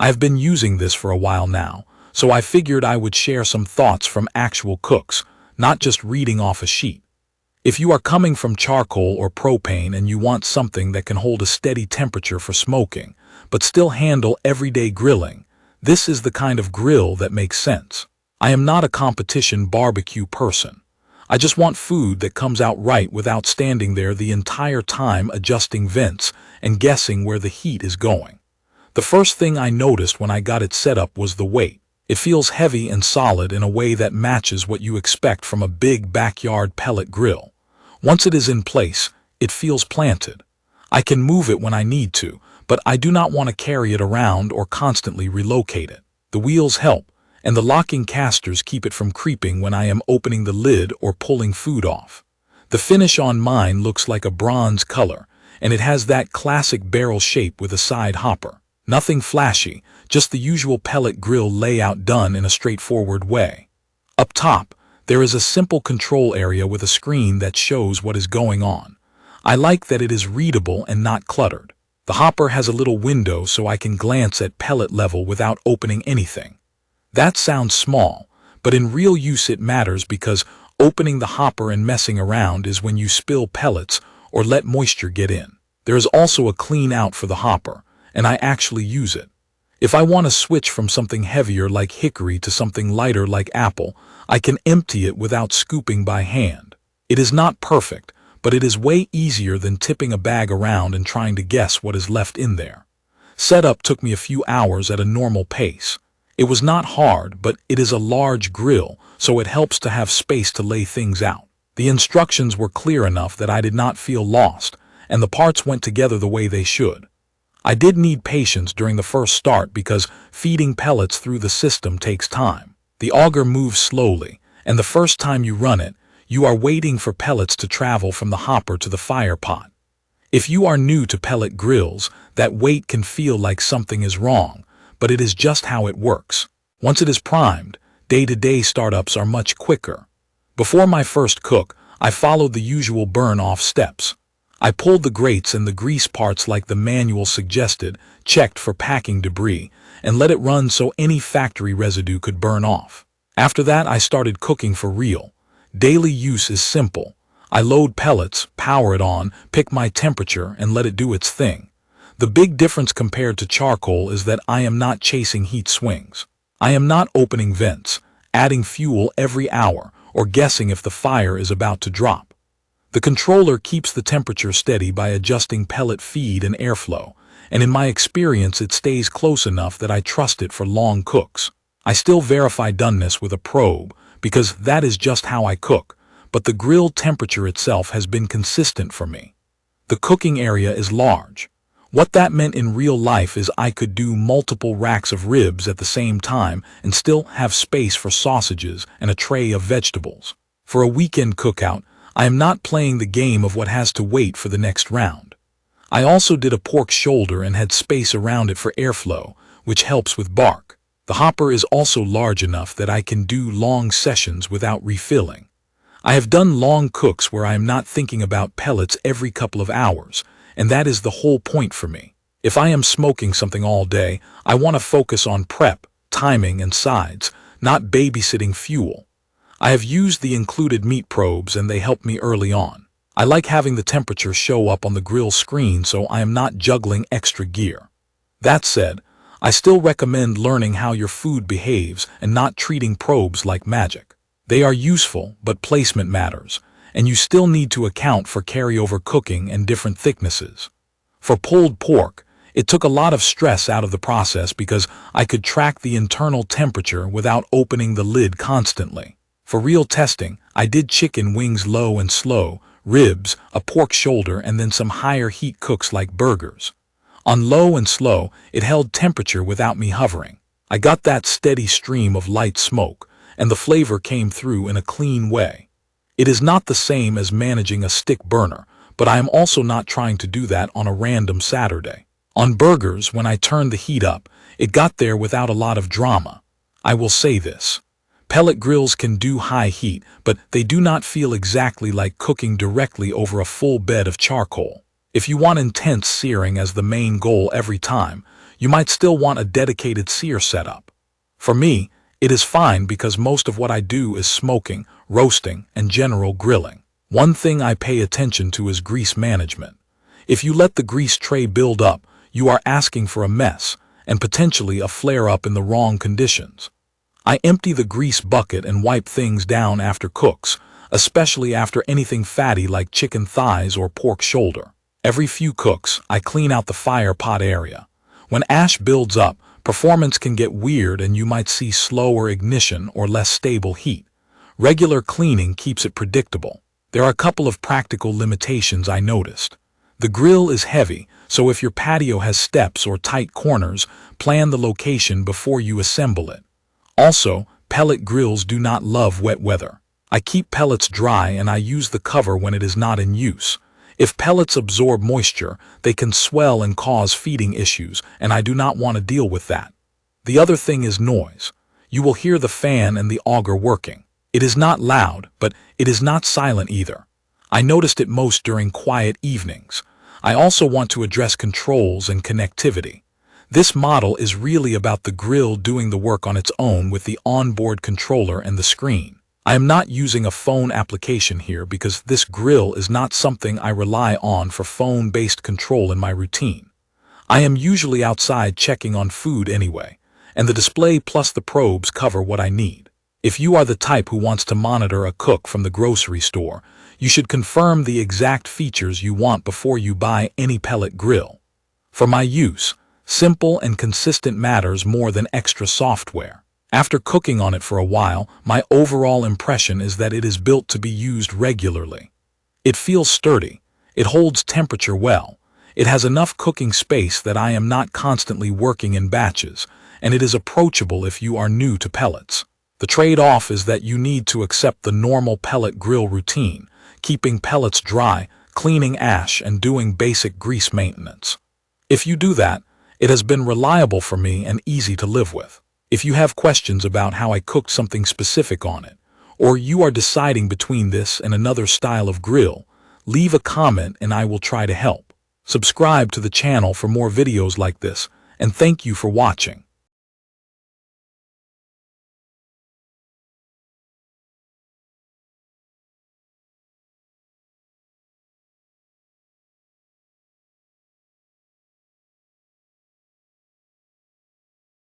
I've been using this for a while now, so I figured I would share some thoughts from actual cooks, not just reading off a sheet. If you are coming from charcoal or propane and you want something that can hold a steady temperature for smoking, but still handle everyday grilling, this is the kind of grill that makes sense. I am not a competition barbecue person. I just want food that comes out right without standing there the entire time adjusting vents and guessing where the heat is going. The first thing I noticed when I got it set up was the weight. It feels heavy and solid in a way that matches what you expect from a big backyard pellet grill. Once it is in place, it feels planted. I can move it when I need to, but I do not want to carry it around or constantly relocate it. The wheels help, and the locking casters keep it from creeping when I am opening the lid or pulling food off. The finish on mine looks like a bronze color, and it has that classic barrel shape with a side hopper. Nothing flashy, just the usual pellet grill layout done in a straightforward way. Up top, there is a simple control area with a screen that shows what is going on. I like that it is readable and not cluttered. The hopper has a little window so I can glance at pellet level without opening anything. That sounds small, but in real use it matters because opening the hopper and messing around is when you spill pellets or let moisture get in. There is also a clean out for the hopper, and I actually use it. If I want to switch from something heavier like hickory to something lighter like apple, I can empty it without scooping by hand. It is not perfect, but it is way easier than tipping a bag around and trying to guess what is left in there. Setup took me a few hours at a normal pace. It was not hard, but it is a large grill, so it helps to have space to lay things out. The instructions were clear enough that I did not feel lost, and the parts went together the way they should. I did need patience during the first start because feeding pellets through the system takes time. The auger moves slowly, and the first time you run it, you are waiting for pellets to travel from the hopper to the fire pot. If you are new to pellet grills, that wait can feel like something is wrong, but it is just how it works. Once it is primed, day-to-day startups are much quicker. Before my first cook, I followed the usual burn-off steps. I pulled the grates and the grease parts like the manual suggested, checked for packing debris, and let it run so any factory residue could burn off. After that, I started cooking for real. Daily use is simple. I load pellets, power it on, pick my temperature, and let it do its thing. The big difference compared to charcoal is that I am not chasing heat swings. I am not opening vents, adding fuel every hour, or guessing if the fire is about to drop. The controller keeps the temperature steady by adjusting pellet feed and airflow, and in my experience it stays close enough that I trust it for long cooks. I still verify doneness with a probe, because that is just how I cook, but the grill temperature itself has been consistent for me. The cooking area is large. What that meant in real life is I could do multiple racks of ribs at the same time and still have space for sausages and a tray of vegetables. For a weekend cookout, I am not playing the game of what has to wait for the next round. I also did a pork shoulder and had space around it for airflow, which helps with bark. The hopper is also large enough that I can do long sessions without refilling. I have done long cooks where I am not thinking about pellets every couple of hours, and that is the whole point for me. If I am smoking something all day, I want to focus on prep, timing, and sides, not babysitting fuel. I have used the included meat probes and they help me early on. I like having the temperature show up on the grill screen so I am not juggling extra gear. That said, I still recommend learning how your food behaves and not treating probes like magic. They are useful, but placement matters, and you still need to account for carryover cooking and different thicknesses. For pulled pork, it took a lot of stress out of the process because I could track the internal temperature without opening the lid constantly. For real testing, I did chicken wings low and slow, ribs, a pork shoulder, and then some higher heat cooks like burgers. On low and slow, it held temperature without me hovering. I got that steady stream of light smoke, and the flavor came through in a clean way. It is not the same as managing a stick burner, but I am also not trying to do that on a random Saturday. On burgers, when I turned the heat up, it got there without a lot of drama. I will say this. Pellet grills can do high heat, but they do not feel exactly like cooking directly over a full bed of charcoal. If you want intense searing as the main goal every time, You might still want a dedicated sear setup. For me, it is fine because most of what I do is smoking, roasting, and general grilling. One thing I pay attention to is grease management. If you let the grease tray build up, you are asking for a mess, and potentially a flare-up in the wrong conditions. I empty the grease bucket and wipe things down after cooks, especially after anything fatty like chicken thighs or pork shoulder. Every few cooks, I clean out the fire pot area. When ash builds up, performance can get weird and you might see slower ignition or less stable heat. Regular cleaning keeps it predictable. There are a couple of practical limitations I noticed. The grill is heavy, so if your patio has steps or tight corners, plan the location before you assemble it. Also, pellet grills do not love wet weather. I keep pellets dry and I use the cover when it is not in use. If pellets absorb moisture, they can swell and cause feeding issues, and I do not want to deal with that. The other thing is noise. You will hear the fan and the auger working. It is not loud, but it is not silent either. I noticed it most during quiet evenings. I also want to address controls and connectivity. This model is really about the grill doing the work on its own with the onboard controller and the screen. I am not using a phone application here because this grill is not something I rely on for phone-based control in my routine. I am usually outside checking on food anyway, and the display plus the probes cover what I need. If you are the type who wants to monitor a cook from the grocery store, you should confirm the exact features you want before you buy any pellet grill. For my use, simple and consistent matters more than extra software. After cooking on it for a while, my overall impression is that it is built to be used regularly. It feels sturdy, it holds temperature well, it has enough cooking space that I am not constantly working in batches, and it is approachable if you are new to pellets. The trade-off is that you need to accept the normal pellet grill routine, keeping pellets dry, cleaning ash, and doing basic grease maintenance. If you do that, it has been reliable for me and easy to live with. If you have questions about how I cooked something specific on it, or you are deciding between this and another style of grill, leave a comment and I will try to help. Subscribe to the channel for more videos like this, and thank you for watching.